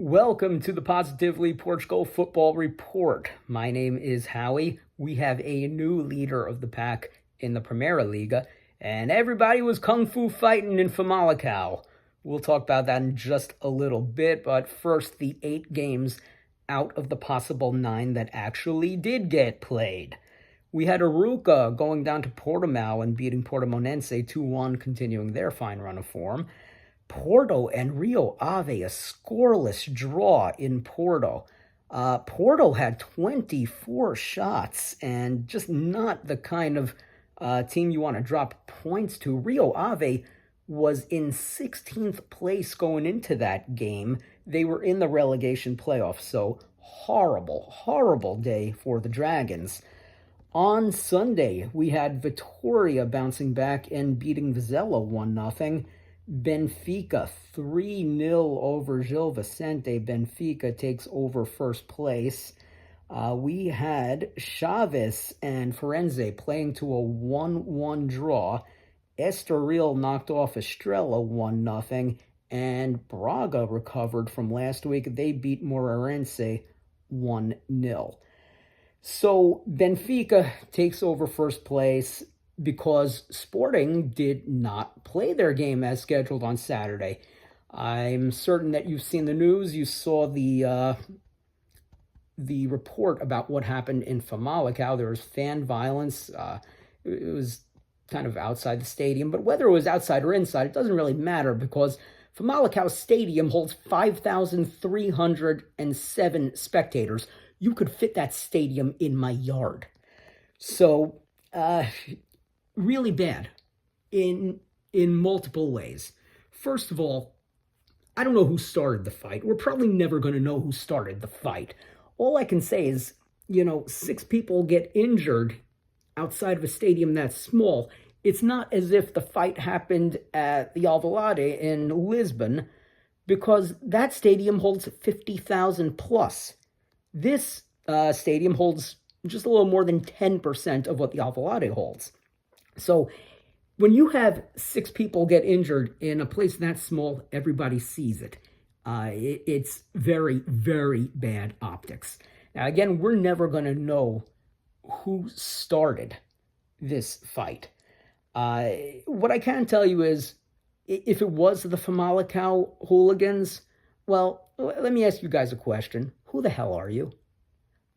Welcome to the Positively Portugal Football Report. My name is Howie. We have a new leader of the pack in the Primeira Liga, and everybody was kung fu fighting in Famalicão. We'll talk about that in just a little bit, but first, the 8 games out of the possible 9 that actually did get played. We had Aruca going down to Portimão and beating Portimonense 2-1, continuing their fine run of form. Porto and Rio Ave, a scoreless draw in Porto. Porto had 24 shots and just not the kind of team you want to drop points to. Rio Ave was in 16th place going into that game. They were in the relegation playoffs, so horrible day for the Dragons. On Sunday, we had Vitória bouncing back and beating Vizela 1-0. Benfica 3-0 over Gil Vicente. Benfica takes over first place. We had Chaves and Firenze playing to a 1-1 draw. Estoril knocked off Estrela 1-0. And Braga recovered from last week. They beat Moreirense 1-0. So Benfica takes over first place because Sporting did not play their game as scheduled on Saturday. I'm certain that you've seen the news. You saw the report about what happened in Famalicão. There was fan violence. It was kind of outside the stadium, but whether it was outside or inside, it doesn't really matter because Famalicão Stadium holds 5,307 spectators. You could fit that stadium in my yard. So, really bad in multiple ways. First of all, I don't know who started the fight. We're probably never going to know who started the fight. All I can say is, 6 people get injured outside of a stadium that small. It's not as if the fight happened at the Alvalade in Lisbon, because that stadium holds 50,000 plus. This stadium holds just a little more than 10% of what the Alvalade holds. So when you have 6 people get injured in a place that small, everybody sees it. It's very, very bad optics. Now, again, we're never going to know who started this fight. What I can tell you is, if it was the Famalicão hooligans, well, let me ask you guys a question. Who the hell are you?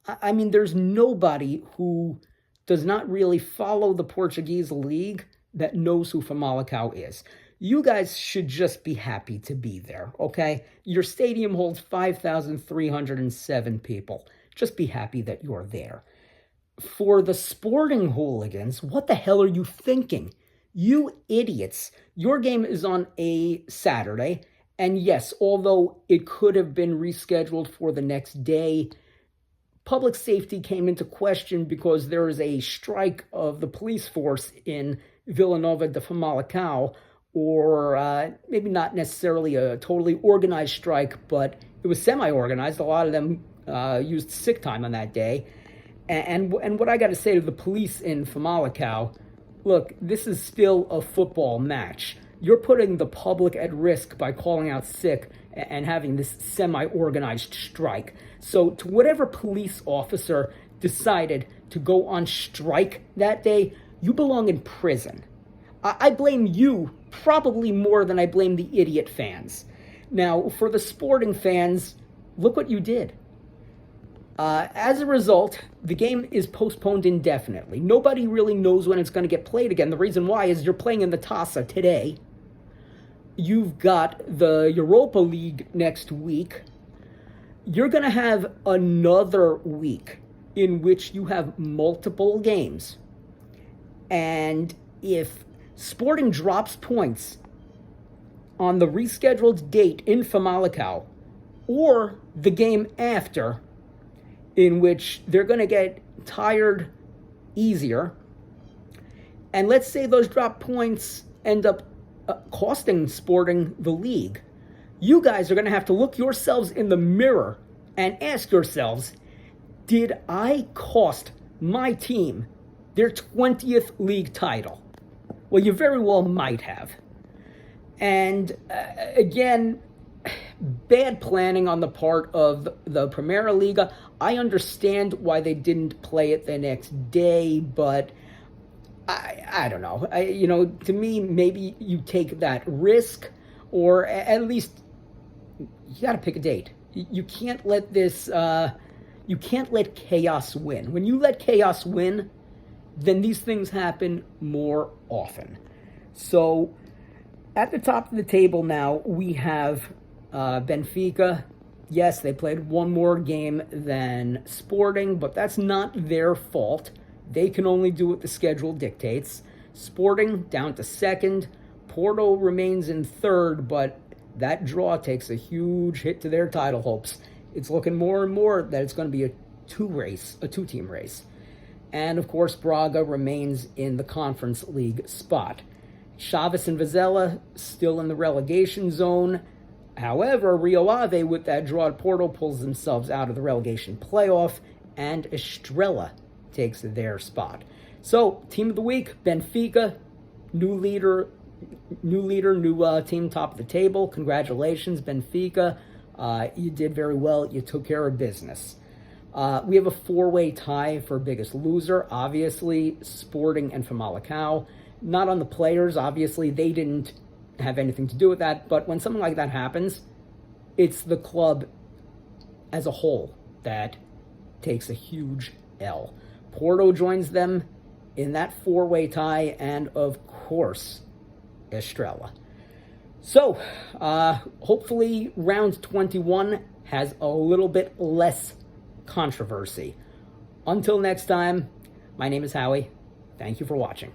I mean, there's nobody who does not really follow the Portuguese league that knows who Famalicão is. You guys should just be happy to be there, okay? Your stadium holds 5,307 people. Just be happy that you're there. For the Sporting hooligans, what the hell are you thinking? You idiots. Your game is on a Saturday, and yes, although it could have been rescheduled for the next day, public safety came into question because there is a strike of the police force in Vila Nova de Famalicão, or maybe not necessarily a totally organized strike, but it was semi-organized. A lot of them used sick time on that day. And what I got to say to the police in Famalicão, look, this is still a football match. You're putting the public at risk by calling out sick and having this semi-organized strike. So to whatever police officer decided to go on strike that day, you belong in prison. I blame you probably more than I blame the idiot fans. Now, for the Sporting fans, look what you did. As a result, the game is postponed indefinitely. Nobody really knows when it's going to get played again. The reason why is you're playing in the Taça today. You've got the Europa League next week. You're going to have another week in which you have multiple games. And if Sporting drops points on the rescheduled date in Famalicão, or the game after, in which they're going to get tired easier, and let's say those drop points end up costing Sporting the league, you guys are going to have to look yourselves in the mirror and ask yourselves, did I cost my team their 20th league title? Well, you very well might have. And again, bad planning on the part of the Primera Liga. I understand why they didn't play it the next day, but I don't know. To me, maybe you take that risk, or at least you got to pick a date. You can't let this. You can't let chaos win. When you let chaos win, then these things happen more often. So, at the top of the table now, we have Benfica. Yes, they played one more game than Sporting, but that's not their fault. They can only do what the schedule dictates. Sporting down to second. Porto remains in third, but that draw takes a huge hit to their title hopes. It's looking more and more that it's going to be a two-team race. And, of course, Braga remains in the Conference League spot. Chaves and Vizela still in the relegation zone. However, Rio Ave, with that draw at Porto, pulls themselves out of the relegation playoff, and Estrela takes their spot. So, team of the week, Benfica, new team top of the table. Congratulations, Benfica. You did very well. You took care of business. We have a four-way tie for biggest loser. Obviously, Sporting and Famalicão. Not on the players. Obviously, they didn't have anything to do with that. But when something like that happens, it's the club as a whole that takes a huge L. Porto joins them in that four-way tie, and of course, Estrela. So, hopefully round 21 has a little bit less controversy. Until next time, my name is Howie. Thank you for watching.